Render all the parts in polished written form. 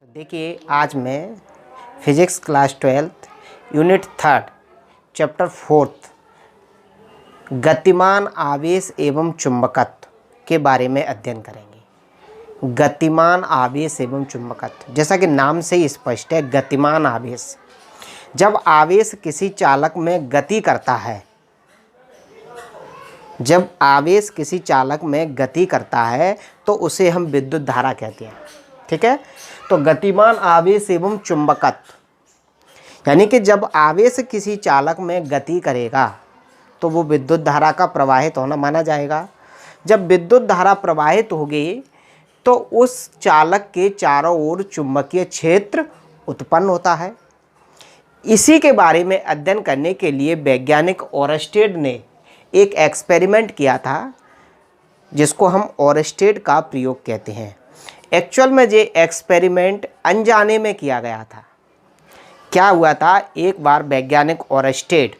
देखिए, आज मैं physics class 12th unit 3 chapter 4 गतिमान आवेश एवं चुंबकत्व के बारे में अध्ययन करेंगे। गतिमान आवेश एवं चुंबकत्व, जैसा कि नाम से ही स्पष्ट है, गतिमान आवेश। जब आवेश किसी चालक में गति करता है, तो उसे हम विद्युत धारा कहते हैं। ठीक है, तो गतिमान आवेश एवं चुंबकत्व, यानी कि जब आवेश किसी चालक में गति करेगा तो वो विद्युत धारा का प्रवाहित होना माना जाएगा। जब विद्युत धारा प्रवाहित होगी तो उस चालक के चारों ओर चुंबकीय क्षेत्र उत्पन्न होता है। इसी के बारे में अध्ययन करने के लिए वैज्ञानिक ओरस्टेड ने एक एक्सपेरिमेंट किया था, जिसको हम ओरस्टेड का प्रयोग कहते हैं। एक्चुअल में ये एक्सपेरिमेंट अनजाने में किया गया था। क्या हुआ था, एक बार वैज्ञानिक ओरस्टेड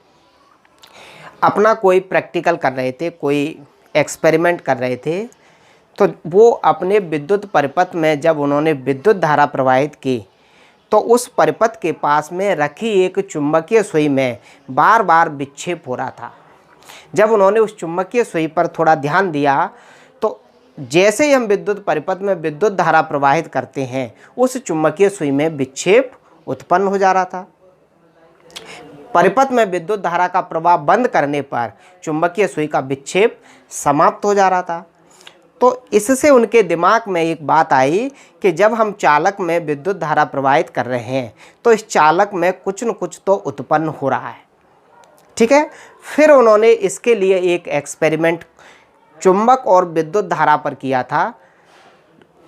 अपना कोई प्रैक्टिकल कर रहे थे, कोई एक्सपेरिमेंट कर रहे थे, तो वो अपने विद्युत परिपथ में जब उन्होंने विद्युत धारा प्रवाहित की तो उस परिपथ के पास में रखी एक चुंबकीय सुई में बार बार विक्षेप हो रहा था। जब उन्होंने उस चुंबकीय सुई पर थोड़ा ध्यान दिया तो जैसे ही हम विद्युत परिपथ में विद्युत धारा प्रवाहित करते हैं, उस चुंबकीय सुई में विक्षेप उत्पन्न हो जा रहा था। परिपथ में विद्युत धारा का प्रवाह बंद करने पर चुंबकीय सुई का विक्षेप समाप्त हो जा रहा था। तो इससे उनके दिमाग में एक बात आई कि जब हम चालक में विद्युत धारा प्रवाहित कर रहे हैं तो इस चालक में कुछ न कुछ तो उत्पन्न हो रहा है। ठीक है, फिर उन्होंने इसके लिए एक एक्सपेरिमेंट चुंबक और विद्युत धारा पर किया था,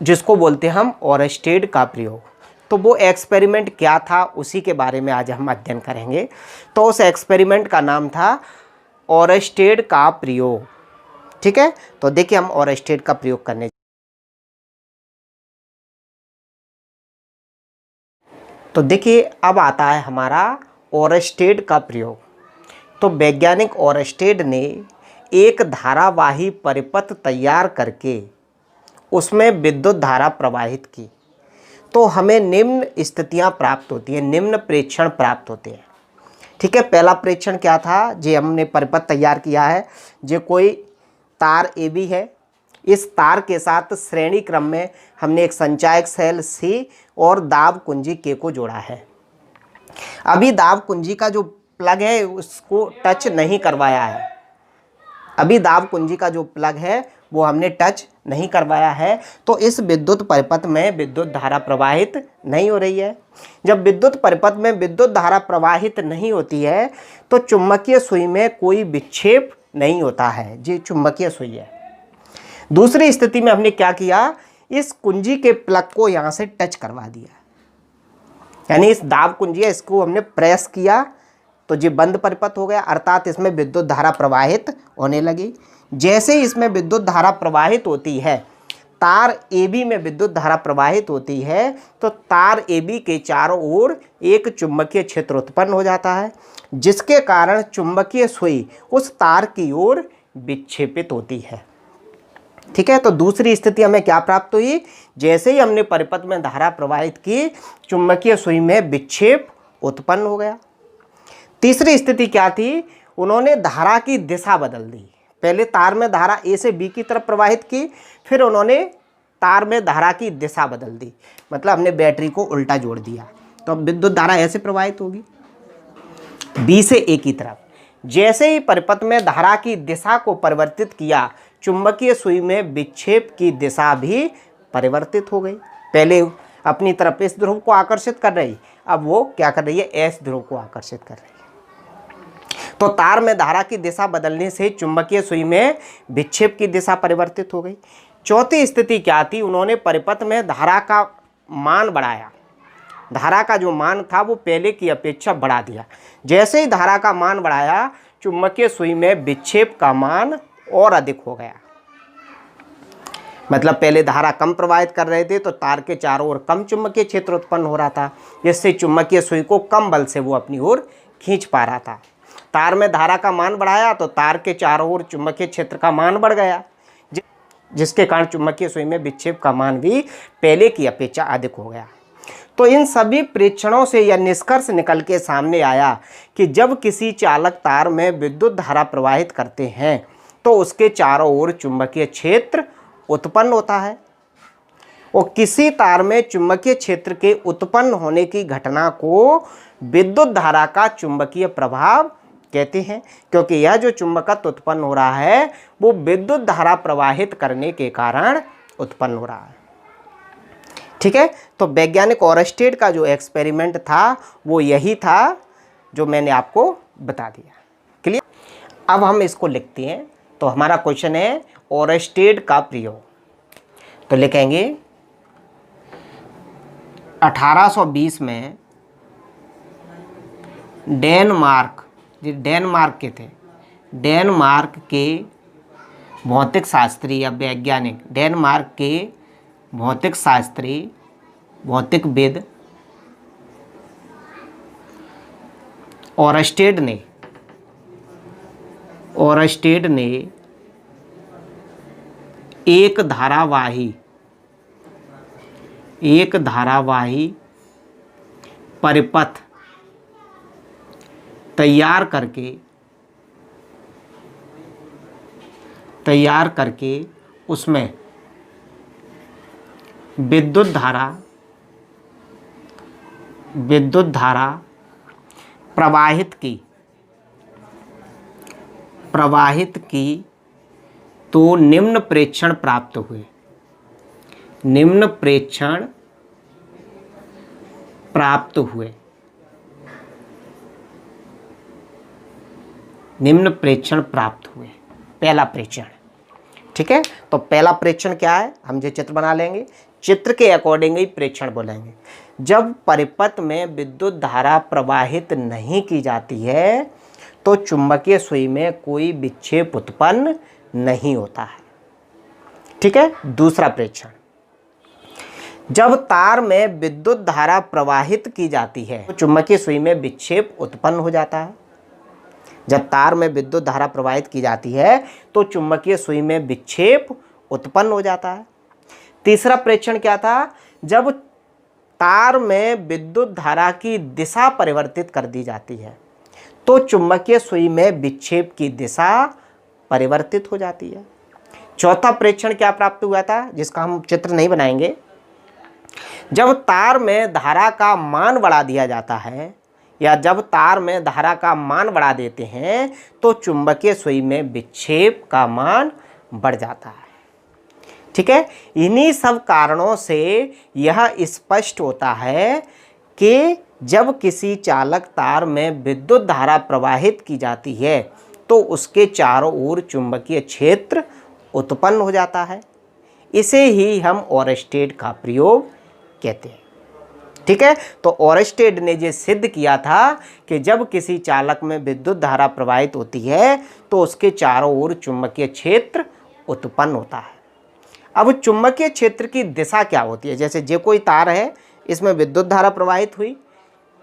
जिसको बोलते हैं हम ओरस्टेड का प्रयोग। तो वो एक्सपेरिमेंट क्या था, उसी के बारे में आज हम अध्ययन करेंगे। तो उस एक्सपेरिमेंट का नाम था ओरस्टेड का प्रयोग। ठीक है, तो देखिए हम ओरस्टेड का प्रयोग करने। तो देखिए अब आता है हमारा ओरस्टेड का प्रयोग। तो वैज्ञानिक ओरस्टेड ने एक धारावाही परिपथ तैयार करके उसमें विद्युत धारा प्रवाहित की, तो हमें निम्न स्थितियां प्राप्त होती हैं, निम्न प्रेक्षण प्राप्त होते हैं। ठीक है, पहला प्रेक्षण क्या था, जो हमने परिपथ तैयार किया है, जो कोई तार AB है, इस तार के साथ श्रेणी क्रम में हमने एक संचायक सेल C और दाब कुंजी K को जोड़ा है। अभी दाब कुंजी का जो प्लग है उसको टच नहीं करवाया है, अभी दाब कुंजी का जो प्लग है वो हमने टच नहीं करवाया है, तो इस विद्युत परिपथ में विद्युत धारा प्रवाहित नहीं हो रही है। जब विद्युत परिपथ में विद्युत धारा प्रवाहित नहीं होती है तो चुंबकीय सुई में कोई विक्षेप नहीं होता है, जो चुंबकीय सुई है। दूसरी स्थिति में हमने क्या किया, इस कुंजी के प्लग को यहाँ से टच करवा दिया, यानी इस दाब कुंजी है इसको हमने प्रेस किया तो ये बंद परिपथ हो गया, अर्थात इसमें विद्युत धारा प्रवाहित होने लगी। जैसे ही इसमें विद्युत धारा प्रवाहित होती है, तार AB में विद्युत धारा प्रवाहित होती है, तो तार AB के चारों ओर एक चुंबकीय क्षेत्र उत्पन्न हो जाता है, जिसके कारण चुंबकीय सुई उस तार की ओर विक्षेपित होती है। ठीक है, तो दूसरी स्थिति हमें क्या प्राप्त हुई, जैसे ही हमने परिपथ में धारा प्रवाहित की, चुंबकीय सुई में विक्षेप उत्पन्न हो गया। तीसरी स्थिति क्या थी, उन्होंने धारा की दिशा बदल दी। पहले तार में धारा A से B की तरफ प्रवाहित की, फिर उन्होंने तार में धारा की दिशा बदल दी, मतलब हमने बैटरी को उल्टा जोड़ दिया, तो अब विद्युत धारा ऐसे प्रवाहित होगी B से A की तरफ। जैसे ही परिपथ में धारा की दिशा को परिवर्तित किया, चुंबकीय सुई में विक्षेप की दिशा भी परिवर्तित हो गई। पहले अपनी तरफ इस ध्रुव को आकर्षित कर रही, अब वो क्या कर रही है, S ध्रुव को आकर्षित कर रही है। तो तार में धारा की दिशा बदलने से चुंबकीय सुई में विक्षेप की दिशा परिवर्तित हो गई। चौथी स्थिति क्या थी, उन्होंने परिपथ में धारा का मान बढ़ाया, धारा का जो मान था वो पहले की अपेक्षा बढ़ा दिया। जैसे ही धारा का मान बढ़ाया, चुंबकीय सुई में विक्षेप का मान और अधिक हो गया। मतलब पहले धारा कम प्रवाहित कर रहे थे तो तार के चारों ओर कम चुंबकीय क्षेत्र उत्पन्न हो रहा था, जिससे चुंबकीय सुई को कम बल से वो अपनी ओर खींच पा रहा था। तार में धारा का मान बढ़ाया तो तार के चारों ओर चुंबकीय क्षेत्र का मान बढ़ गया, जिसके कारण चुंबकीय सुई में विक्षेप का मान भी पहले की अपेक्षा अधिक हो गया। तो इन सभी प्रेक्षणों से यह निष्कर्ष निकल के सामने आया कि जब किसी चालक तार में विद्युत धारा प्रवाहित करते हैं तो उसके चारों ओर चुंबकीय क्षेत्र उत्पन्न होता है। और किसी तार में चुंबकीय क्षेत्र के उत्पन्न होने की घटना को विद्युत धारा का चुंबकीय प्रभाव कहते हैं, क्योंकि यह जो चुंबकत्व उत्पन्न हो रहा है वो विद्युत धारा प्रवाहित करने के कारण उत्पन्न हो रहा है। ठीक है, तो वैज्ञानिक ओरस्टेड का जो एक्सपेरिमेंट था वो यही था जो मैंने आपको बता दिया। क्लियर? अब हम इसको लिखते हैं। तो हमारा क्वेश्चन है ओरस्टेड का प्रयोग। तो लिखेंगे 1820 में डेनमार्क के थे, डेनमार्क के भौतिक शास्त्री या वैज्ञानिक, डेनमार्क के भौतिक शास्त्री, भौतिकविद ओरस्टेड ने एक धारावाही परिपथ तैयार करके उसमें विद्युत धारा प्रवाहित की तो निम्न प्रेक्षण प्राप्त हुए। पहला प्रेक्षण। ठीक है, तो पहला प्रेक्षण क्या है, हम जो चित्र बना लेंगे, चित्र के अकॉर्डिंग ही प्रेक्षण बोलेंगे। जब परिपथ में विद्युत धारा प्रवाहित नहीं की जाती है तो चुंबकीय सुई में कोई विक्षेप उत्पन्न नहीं होता है। ठीक है, दूसरा प्रेक्षण, जब तार में विद्युत धारा प्रवाहित की जाती है तो चुंबकीय सुई में विक्षेप उत्पन्न हो जाता है। जब तार में विद्युत धारा प्रवाहित की जाती है तो चुंबकीय सुई में विक्षेप उत्पन्न हो जाता है। तीसरा प्रेक्षण क्या था, जब तार में विद्युत धारा की दिशा परिवर्तित कर दी जाती है तो चुंबकीय सुई में विक्षेप की दिशा परिवर्तित हो जाती है। चौथा प्रेक्षण क्या प्राप्त हुआ था, जिसका हम चित्र नहीं बनाएंगे, जब तार में धारा का मान बढ़ा दिया जाता है या जब तार में धारा का मान बढ़ा देते हैं तो चुंबकीय सुई में विक्षेप का मान बढ़ जाता है। ठीक है, इन्हीं सब कारणों से यह स्पष्ट होता है कि जब किसी चालक तार में विद्युत धारा प्रवाहित की जाती है तो उसके चारों ओर चुंबकीय क्षेत्र उत्पन्न हो जाता है। इसे ही हम ओरस्टेड का प्रयोग कहते हैं। ठीक है, तो ओरस्टेड ने ये सिद्ध किया था कि जब किसी चालक में विद्युत धारा प्रवाहित होती है तो उसके चारों ओर चुंबकीय क्षेत्र उत्पन्न होता है। अब चुंबकीय क्षेत्र की दिशा क्या होती है, जैसे जे कोई तार है, इसमें विद्युत धारा प्रवाहित हुई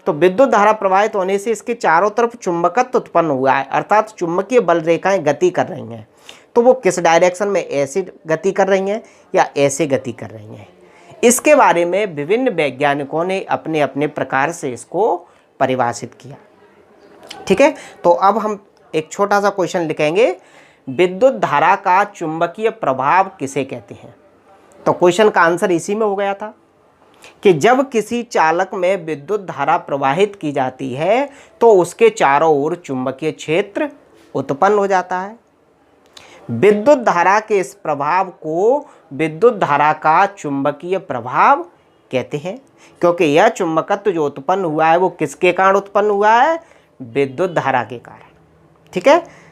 तो विद्युत धारा प्रवाहित होने से इसके चारों तरफ चुंबकत्व उत्पन्न हुआ है, अर्थात चुंबकीय बल रेखाएं गति कर रही हैं। तो वो किस डायरेक्शन में, ऐसी गति कर रही हैं या ऐसे गति कर रही हैं, इसके बारे में विभिन्न वैज्ञानिकों ने अपने अपने प्रकार से इसको परिभाषित किया। ठीक है, तो अब हम एक छोटा सा क्वेश्चन लिखेंगे, विद्युत धारा का चुंबकीय प्रभाव किसे कहते हैं। तो क्वेश्चन का आंसर इसी में हो गया था कि जब किसी चालक में विद्युत धारा प्रवाहित की जाती है तो उसके चारों ओर चुंबकीय क्षेत्र उत्पन्न हो जाता है। विद्युत धारा के इस प्रभाव को विद्युत धारा का चुंबकीय प्रभाव कहते हैं, क्योंकि यह चुंबकत्व जो उत्पन्न हुआ है वो किसके कारण उत्पन्न हुआ है, विद्युत धारा के कारण। ठीक है,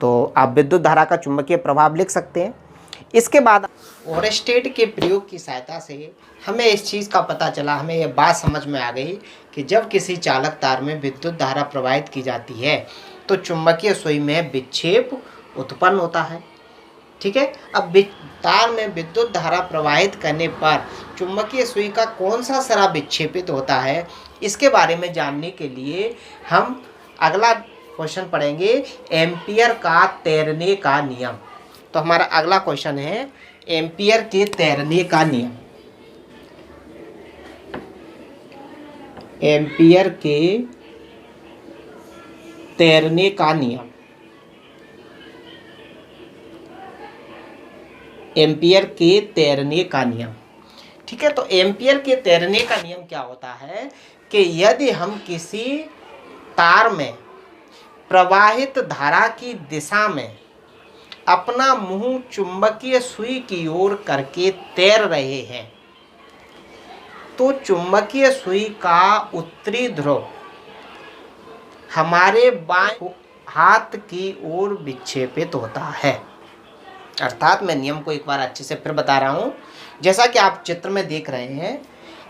तो आप विद्युत धारा का चुंबकीय प्रभाव लिख सकते हैं। इसके बाद ओरस्टेड के प्रयोग की सहायता से हमें इस चीज़ का पता चला, हमें यह बात समझ में आ गई कि जब किसी चालक तार में विद्युत धारा प्रवाहित की जाती है तो चुंबकीय सुई में विक्षेप उत्पन्न होता है। ठीक है, अब तार में विद्युत धारा प्रवाहित करने पर चुंबकीय सुई का कौन सा सिरा विक्षेपित होता है, इसके बारे में जानने के लिए हम अगला क्वेश्चन पढ़ेंगे, एम्पियर का तैरने का नियम। तो हमारा अगला क्वेश्चन है एम्पियर के तैरने का नियम। एम्पियर के तैरने का नियम। एम्पियर के तैरने का नियम, ठीक है। तो एम्पियर के तैरने का नियम क्या होता है कि यदि हम किसी तार में प्रवाहित धारा की दिशा में अपना मुंह चुंबकीय सुई की ओर करके तैर रहे हैं तो चुंबकीय सुई का उत्तरी ध्रुव हमारे बाएं हाथ की ओर विक्षेपित होता है। अर्थात मैं नियम को एक बार अच्छे से फिर बता रहा हूँ। जैसा कि आप चित्र में देख रहे हैं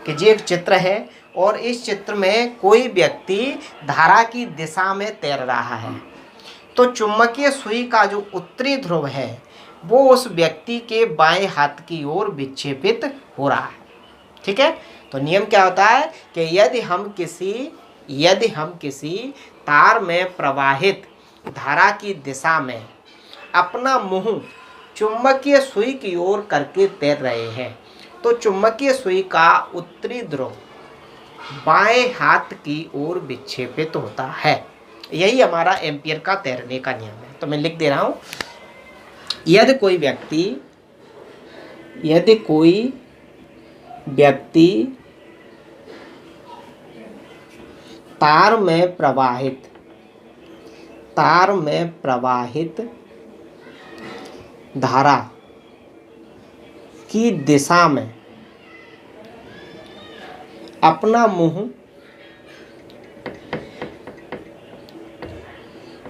कि ये एक चित्र है और इस चित्र में कोई व्यक्ति धारा की दिशा में तैर रहा है, तो चुंबकीय सुई का जो उत्तरी ध्रुव है वो उस व्यक्ति के बाएं हाथ की ओर विक्षेपित हो रहा है, ठीक है। तो नियम क्या होता है कि यदि हम किसी तार में प्रवाहित धारा की दिशा में अपना मुंह चुंबकीय सुई की ओर करके तैर रहे हैं तो चुंबकीय सुई का उत्तरी ध्रुव बाएं हाथ की ओर विक्षेपित होता है। यही हमारा एम्पियर का तैरने का नियम है। तो मैं लिख दे रहा हूं, यदि कोई व्यक्ति तार में प्रवाहित धारा की दिशा में अपना मुंह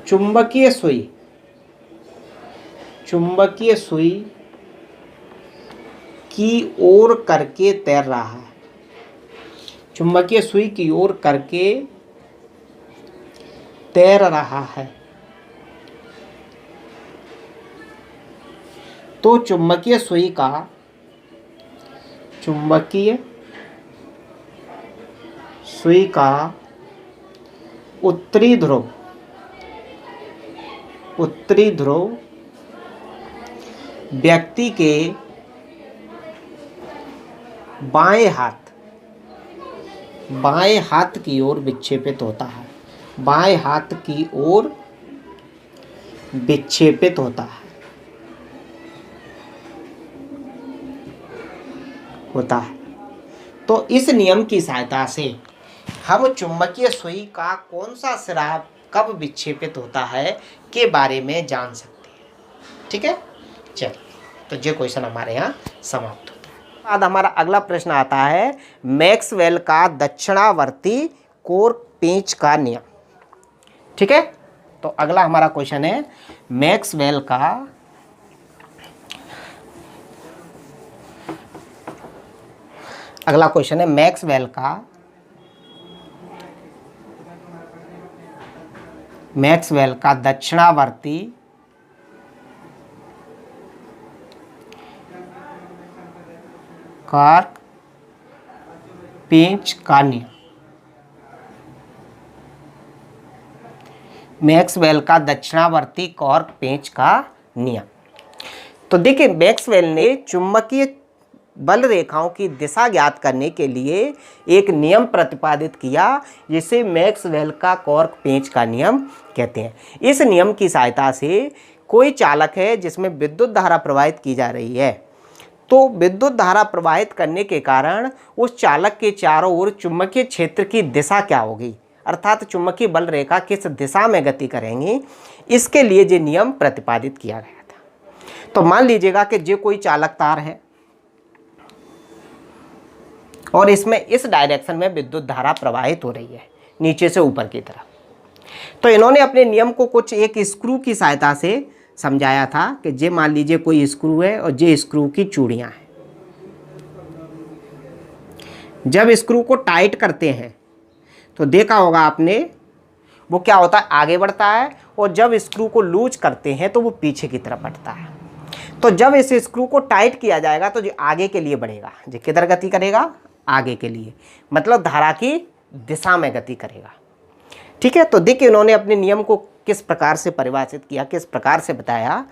चुंबकीय सुई की ओर करके तैर रहा है, चुंबकीय सुई की ओर करके तैर रहा है तो चुंबकीय सुई का उत्तरी ध्रुव व्यक्ति के बाएं हाथ की ओर विक्षेपित होता है, बाएं हाथ की ओर विक्षेपित होता है। तो इस नियम की सहायता से हम चुंबकीय सुई का कौन सा सिरा कब विक्षेपित होता है के बारे में जान सकते हैं, ठीक है। चलिए, तो ये क्वेश्चन हमारे यहाँ समाप्त होता है। बाद हमारा अगला प्रश्न आता है मैक्सवेल का दक्षिणावर्ती कोर पेंच का नियम, ठीक है। तो अगला हमारा क्वेश्चन है मैक्सवेल का मैक्सवेल का दक्षिणावर्ती कॉर्क पेंच का नियम। मैक्सवेल का दक्षिणावर्ती कॉर्क पेंच का नियम। तो देखिए, मैक्सवेल ने चुंबकीय बल रेखाओं की दिशा ज्ञात करने के लिए एक नियम प्रतिपादित किया जिसे मैक्सवेल का कॉर्क पेंच का नियम कहते हैं। इस नियम की सहायता से कोई चालक है जिसमें विद्युत धारा प्रवाहित की जा रही है, तो विद्युत धारा प्रवाहित करने के कारण उस चालक के चारों ओर चुंबकीय क्षेत्र की दिशा क्या होगी, अर्थात चुंबकीय बल रेखा किस दिशा में गति करेंगी, इसके लिए ये नियम प्रतिपादित किया गया था। तो मान लीजिएगा कि जो कोई चालक तार है और इसमें इस डायरेक्शन में विद्युत धारा प्रवाहित हो रही है नीचे से ऊपर की तरफ। तो इन्होंने अपने नियम को कुछ एक स्क्रू की सहायता से समझाया था कि जे मान लीजिए कोई स्क्रू है और जे स्क्रू की चूड़ियाँ हैं। जब स्क्रू को टाइट करते हैं तो देखा होगा आपने, वो क्या होता है, आगे बढ़ता है, और जब स्क्रू को लूज करते हैं तो वो पीछे की तरफ हटता है। तो जब इस स्क्रू को टाइट किया जाएगा तो जो आगे के लिए बढ़ेगा, जो किधर गति करेगा, आगे के लिए, मतलब धारा की दिशा में गति करेगा, ठीक है। तो देखिए इन्होंने अपने नियम को किस प्रकार से परिभाषित किया, किस प्रकार से बताया।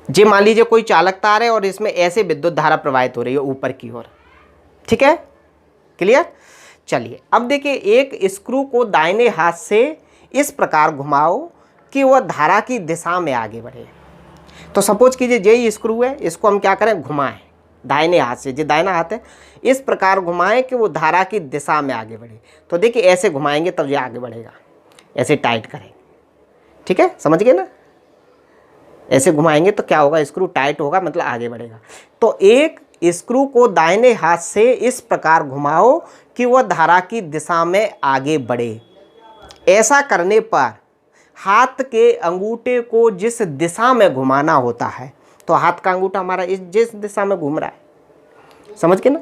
जी मान लीजिए कोई चालक तार है और इसमें ऐसे विद्युत धारा प्रवाहित हो रही है ऊपर की ओर, ठीक है। क्लियर। चलिए अब देखिए, एक स्क्रू को दाहिने हाथ से इस प्रकार घुमाओ कि वह धारा की दिशा में आगे बढ़े। तो सपोज कीजिए यही स्क्रू है, इसको हम क्या करें, घुमाएं दाहिने हाथ से, जो दाहिना हाथ है इस प्रकार घुमाएं कि वो धारा की दिशा में आगे बढ़े। तो देखिए ऐसे घुमाएंगे तब ये आगे बढ़ेगा, ऐसे टाइट करेंगे, ठीक है, समझ गए ना। ऐसे घुमाएंगे तो क्या होगा, स्क्रू टाइट होगा, मतलब आगे बढ़ेगा। तो एक स्क्रू को दाहिने हाथ से इस प्रकार घुमाओ कि वह धारा की दिशा में आगे बढ़े। ऐसा करने पर हाथ के अंगूठे को जिस दिशा में घुमाना होता है, तो हाथ का अंगूठा हमारा जिस दिशा में घूम रहा है, समझ के ना,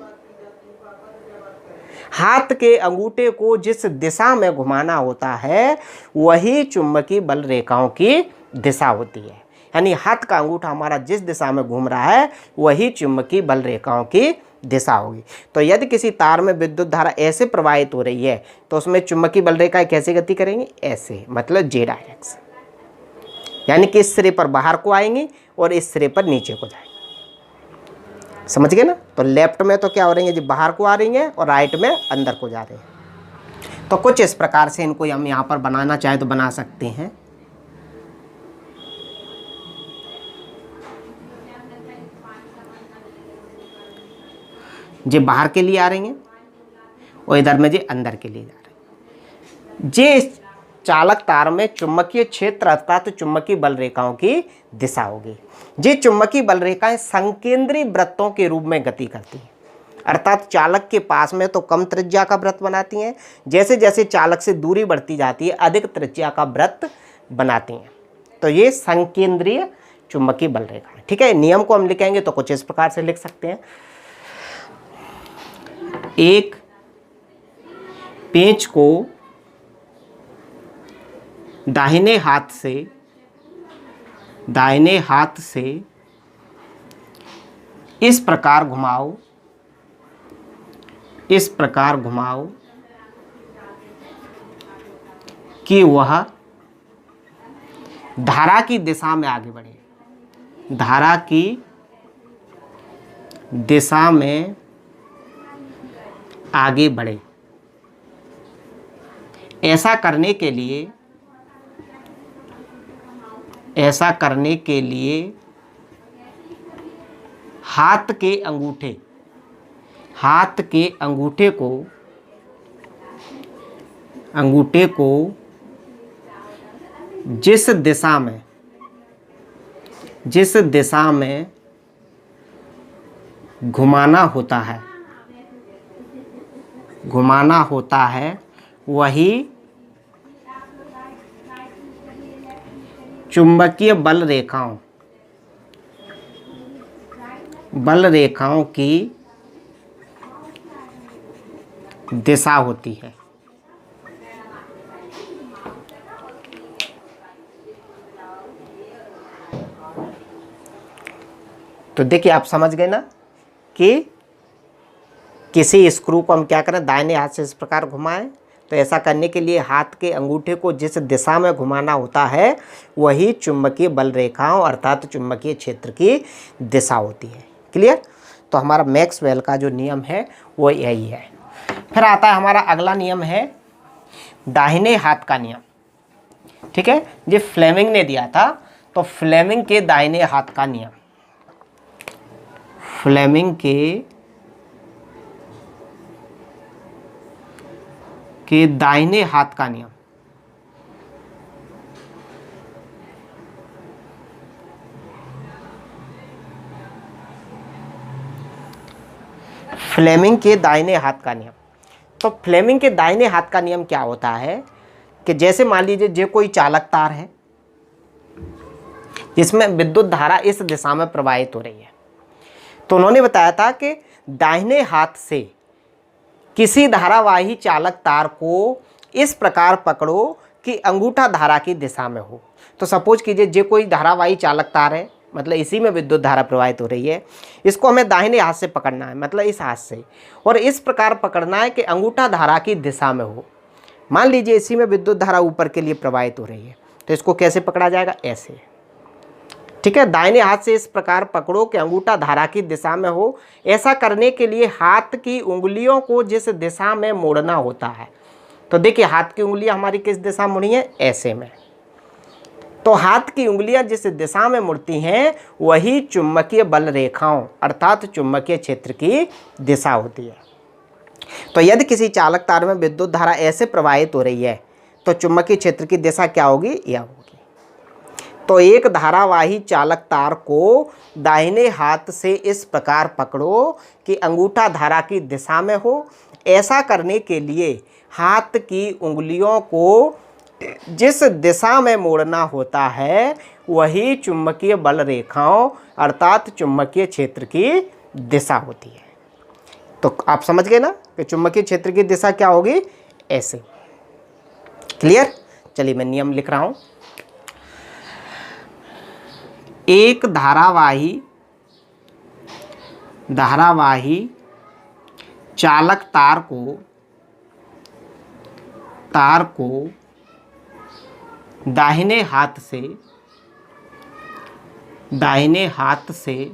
हाथ के अंगूठे को जिस दिशा में घुमाना होता है वही चुंबकीय बल रेखाओं की दिशा होती है। यानी हाथ का अंगूठा हमारा जिस दिशा में घूम रहा है वही चुंबकीय बल रेखाओं की दिशा होगी। तो यदि किसी तार में विद्युत धारा ऐसे प्रवाहित हो रही है तो उसमें चुंबकीय बल रेखाएं कैसे गति करेंगी, ऐसे, मतलब जे डायरेक्शन, यानी कि इस सिरे पर बाहर को आएंगी और इस सिरे पर नीचे को जाएंगी। समझ गए ना। तो लेफ्ट में तो क्या हो रही है जी, बाहर को आ रही है, और राइट में अंदर को जा रहे हैं। तो कुछ इस प्रकार से इनको हम यहाँ पर बनाना चाहे तो बना सकते हैं। जे बाहर के लिए आ रही हैं और इधर में जे अंदर के लिए जा रहे हैं। जे चालक तार में चुंबकीय क्षेत्र अर्थात चुंबकीय बल रेखाओं की दिशा होगी। ये चुंबकीय बल रेखाएं संकेंद्रीय वृत्तों के रूप में गति करती हैं, अर्थात चालक के पास में तो कम त्रिज्या का वृत्त बनाती हैं, जैसे जैसे चालक से दूरी बढ़ती जाती है अधिक त्रिज्या का वृत्त बनाती हैं। तो ये संकेंद्रीय चुंबकीय बल रेखा है, ठीक है। नियम को हम लिखेंगे तो कुछ इस प्रकार से लिख सकते हैं। एक पेंच को दाहिने हाथ से इस प्रकार घुमाओ कि वह धारा की दिशा में आगे बढ़े, धारा की दिशा में आगे बढ़े। ऐसा करने के लिए हाथ के अंगूठे को जिस दिशा में घुमाना होता है वही चुंबकीय बल रेखाओं की दिशा होती है। तो देखिए आप समझ गए ना कि किसी स्क्रू को हम क्या करें, दाहिने हाथ से इस प्रकार घुमाएं। तो ऐसा करने के लिए हाथ के अंगूठे को जिस दिशा में घुमाना होता है वही चुंबकीय बल रेखाओं अर्थात चुंबकीय क्षेत्र की दिशा होती है। क्लियर। तो हमारा मैक्सवेल का जो नियम है वो यही है। फिर आता है हमारा अगला नियम है दाहिने हाथ का नियम, ठीक है। ये फ्लेमिंग ने दिया था, तो फ्लेमिंग के दाहिने हाथ का नियम, फ्लेमिंग के दाहिने हाथ का नियम। फ्लेमिंग के दाहिने हाथ का नियम। तो फ्लेमिंग के दाहिने हाथ का नियम क्या होता है कि जैसे मान लीजिए जो कोई चालक तार है जिसमें विद्युत धारा इस दिशा में प्रवाहित हो रही है, तो उन्होंने बताया था कि दाहिने हाथ से किसी धारावाही चालक तार को इस प्रकार पकड़ो कि अंगूठा धारा की दिशा में हो। तो सपोज कीजिए जो कोई धारावाही चालक तार है, मतलब इसी में विद्युत धारा प्रवाहित हो रही है, इसको हमें दाहिने हाथ से पकड़ना है, मतलब इस हाथ से, और इस प्रकार पकड़ना है कि अंगूठा धारा की दिशा में हो। मान लीजिए इसी में विद्युत धारा ऊपर के लिए प्रवाहित हो रही है, तो इसको कैसे पकड़ा जाएगा, ऐसे। ठीक है, दाहिने हाथ से इस प्रकार पकड़ो कि अंगूठा धारा की दिशा में हो। ऐसा करने के लिए हाथ की उंगलियों को जिस दिशा में मोड़ना होता है, तो देखिए हाथ की उंगलियां हमारी किस दिशा मुड़ी हैं, ऐसे में। तो हाथ की उंगलियां जिस दिशा में मुड़ती हैं वही चुंबकीय बल रेखाओं अर्थात चुंबकीय क्षेत्र की दिशा होती है। तो यदि किसी चालक तार में विद्युत धारा ऐसे प्रवाहित हो रही है तो चुंबकीय क्षेत्र की दिशा क्या होगी, यह होगी। तो एक धारावाही चालक तार को दाहिने हाथ से इस प्रकार पकड़ो कि अंगूठा धारा की दिशा में हो। ऐसा करने के लिए हाथ की उंगलियों को जिस दिशा में मोड़ना होता है वही चुंबकीय बल रेखाओं अर्थात चुंबकीय क्षेत्र की दिशा होती है। तो आप समझ गए ना कि चुंबकीय क्षेत्र की दिशा क्या होगी, ऐसे। क्लियर? चलिए मैं नियम लिख रहा हूं। एक धारावाही चालक तार को दाहिने हाथ से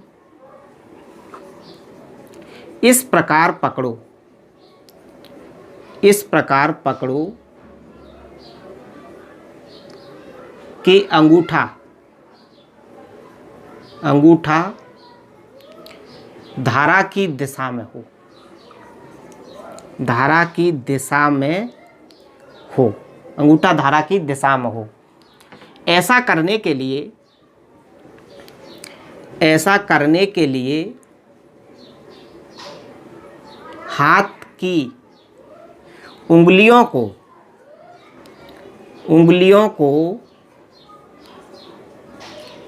इस प्रकार पकड़ो कि अंगूठा धारा की दिशा में हो, अंगूठा धारा की दिशा में हो। ऐसा करने के लिए हाथ की उंगलियों को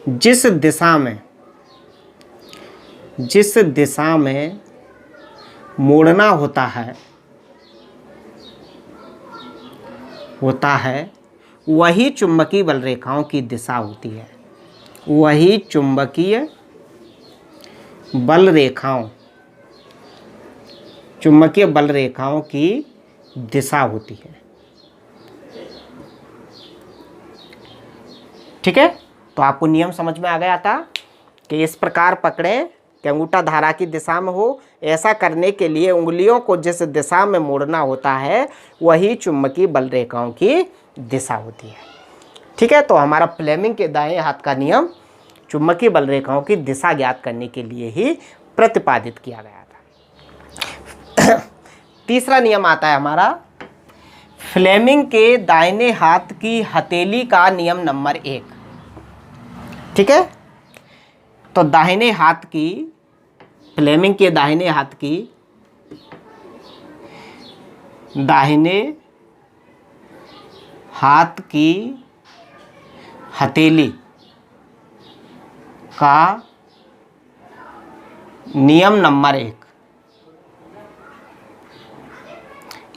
जिस दिशा में मोड़ना होता है वही चुंबकीय बल रेखाओं की दिशा होती है, वही चुंबकीय बल रेखाओं की दिशा होती है। ठीक है, तो आपको नियम समझ में आ गया था कि इस प्रकार पकड़ें कि अंगूठा धारा की दिशा में हो। ऐसा करने के लिए उंगलियों को जिस दिशा में मोड़ना होता है वही चुंबकीय बल रेखाओं की दिशा होती है। ठीक है, तो हमारा फ्लेमिंग के दाएं हाथ का नियम चुंबकीय बल रेखाओं की दिशा ज्ञात करने के लिए ही प्रतिपादित किया गया था। तीसरा नियम आता है हमारा फ्लेमिंग के दाहिने हाथ की हथेली का नियम नंबर 1। ठीक है, तो फ्लेमिंग के दाहिने हाथ की हथेली का नियम नंबर 1।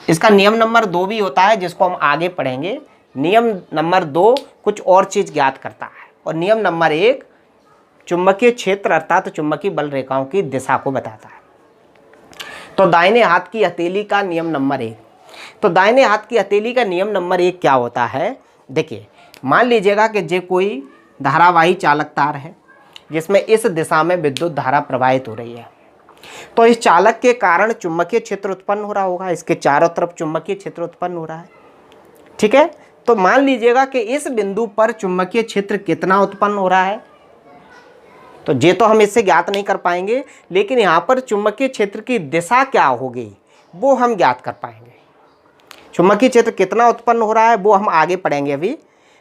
इसका नियम नंबर 2 भी होता है जिसको हम आगे पढ़ेंगे। नियम नंबर 2 कुछ और चीज ज्ञात करता है और नियम नंबर 1 चुंबकीय क्षेत्र अर्थात चुंबकीय बल रेखाओं की दिशा को बताता है। तो दाहिने हाथ की हथेली का नियम नंबर 1। तो दाहिने हाथ की हथेली का नियम नंबर 1 क्या होता है, देखिए मान लीजिएगा कि जो कोई धारावाही चालक तार है जिसमें इस दिशा में विद्युत धारा प्रवाहित हो रही है, तो इस चालक के कारण चुंबकीय क्षेत्र उत्पन्न हो रहा होगा, इसके चारों तरफ चुंबकीय क्षेत्र उत्पन्न हो रहा है। ठीक है, तो मान लीजिएगा कि इस बिंदु पर चुंबकीय क्षेत्र कितना उत्पन्न हो रहा है, तो ये तो हम इससे ज्ञात नहीं कर पाएंगे, लेकिन यहाँ पर चुंबकीय क्षेत्र की दिशा क्या होगी वो हम ज्ञात कर पाएंगे। चुंबकीय क्षेत्र कितना उत्पन्न हो रहा है वो हम आगे पढ़ेंगे अभी,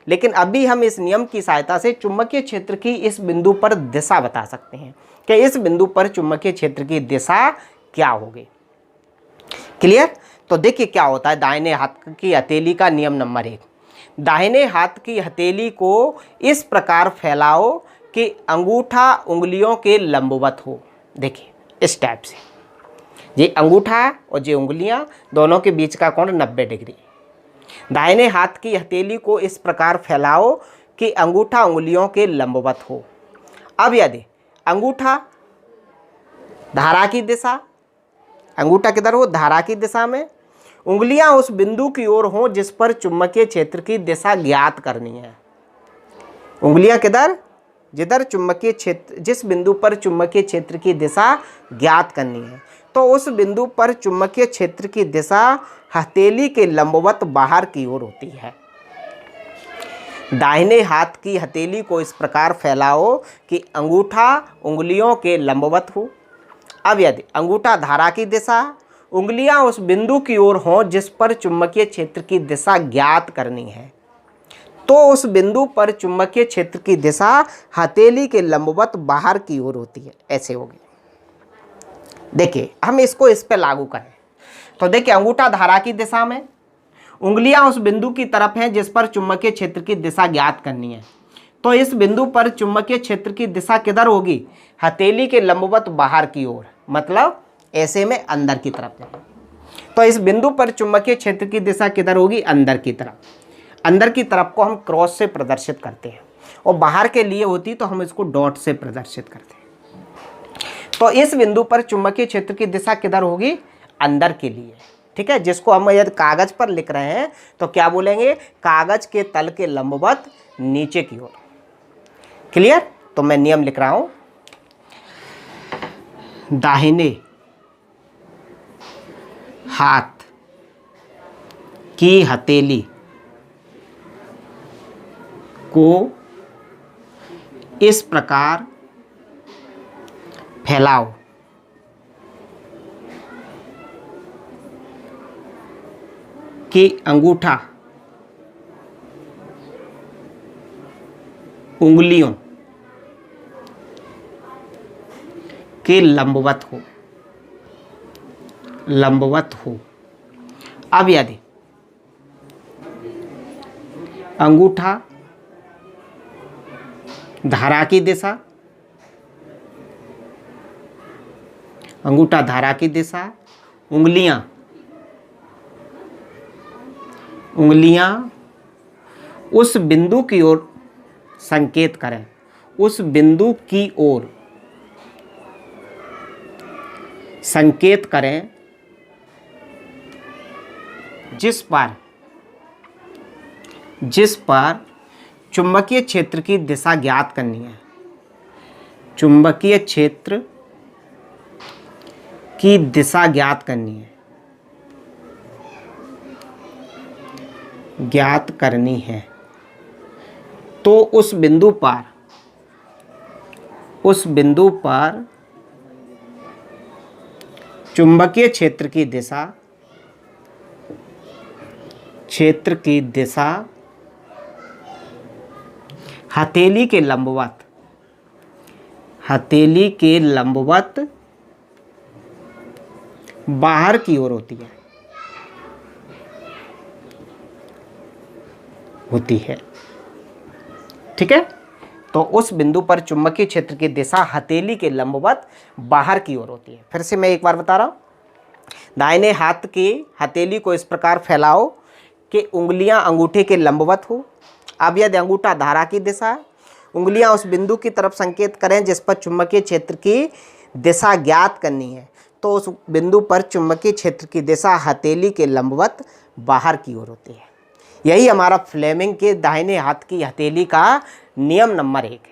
लेकिन अभी हम इस नियम की सहायता से चुंबकीय क्षेत्र की इस बिंदु पर दिशा बता सकते हैं कि इस बिंदु पर चुंबकीय क्षेत्र की दिशा क्या होगी। क्लियर? तो देखिए क्या होता है दाहिने हाथ की हथेली का नियम नंबर 1। दाहिने हाथ की हथेली को इस प्रकार फैलाओ कि अंगूठा उंगलियों के लंबवत हो। देखिए इस टाइप से, ये अंगूठा और ये उंगलियां दोनों के बीच का कोण 90 डिग्री। दाहिने हाथ की हथेली को इस प्रकार फैलाओ कि अंगूठा उंगलियों के लंबवत हो। अब यदि अंगूठा धारा की दिशा, अंगूठा किधर हो, धारा की दिशा में, उंगलियां उस बिंदु की ओर हों जिस पर चुंबकीय क्षेत्र की दिशा ज्ञात करनी है। उंगलियां किधर, जिधर चुंबकीय क्षेत्र, जिस बिंदु पर चुंबकीय क्षेत्र की दिशा ज्ञात करनी है, तो उस बिंदु पर चुंबकीय क्षेत्र की दिशा हथेली के लंबवत बाहर की ओर होती है। दाहिने हाथ की हथेली को इस प्रकार फैलाओ कि अंगूठा उंगलियों के लंबवत हो। अब यदि अंगूठा धारा की दिशा, उंगलियां उस बिंदु की ओर हों जिस पर चुंबकीय क्षेत्र की दिशा ज्ञात करनी है, तो उस बिंदु पर चुंबकीय क्षेत्र की दिशा हथेली के लंबवत बाहर की ओर होती है। ऐसे होगी। देखिए हम इसको इस पे लागू करें तो देखिए, अंगूठा धारा की दिशा में, उंगलियां उस बिंदु की तरफ हैं जिस पर चुंबकीय क्षेत्र की दिशा ज्ञात करनी है, तो इस बिंदु पर चुंबकीय क्षेत्र की दिशा किधर होगी? हथेली के लंबवत बाहर की ओर, मतलब ऐसे में अंदर की तरफ जाएगी। तो इस बिंदु पर चुंबकीय क्षेत्र की दिशा किधर होगी? अंदर की तरफ। अंदर की तरफ को हम क्रॉस से प्रदर्शित करते हैं, और बाहर के लिए होती तो हम इसको डॉट से प्रदर्शित करते हैं। तो इस बिंदु पर चुंबकीय क्षेत्र की दिशा किधर होगी? अंदर के लिए। ठीक है, जिसको हम यदि कागज पर लिख रहे हैं तो क्या बोलेंगे? कागज के तल के लंबवत नीचे की ओर। क्लियर? तो मैं नियम लिख रहा हूं, दाहिने हाथ की हथेली को इस प्रकार फैलाओ कि अंगूठा उंगलियों के लंबवत हो। अब यदि अंगूठा धारा की दिशा, अंगूठा धारा की दिशा, उंगलियां उस बिंदु की ओर संकेत करें, उस बिंदु की ओर संकेत करें जिस पर चुंबकीय क्षेत्र की दिशा ज्ञात करनी है। चुंबकीय क्षेत्र की दिशा ज्ञात करनी है, तो उस बिंदु पर चुंबकीय क्षेत्र की दिशा हथेली के लंबवत बाहर की ओर होती है। ठीक है, तो उस बिंदु पर चुंबकीय क्षेत्र की दिशा हथेली के लंबवत बाहर की ओर होती है। फिर से मैं एक बार बता रहा हूं, दाहिने हाथ की हथेली को इस प्रकार फैलाओ कि उंगलियां अंगूठे के लंबवत हो। अब यदि अंगूठा धारा की दिशा है, उंगलियां उस बिंदु की तरफ संकेत करें जिस पर चुंबकीय क्षेत्र की दिशा ज्ञात करनी है, तो उस बिंदु पर चुंबकीय क्षेत्र की दिशा हथेली के लंबवत बाहर की ओर होती है। यही हमारा फ्लेमिंग के दाहिने हाथ की हथेली का नियम नंबर 1 है।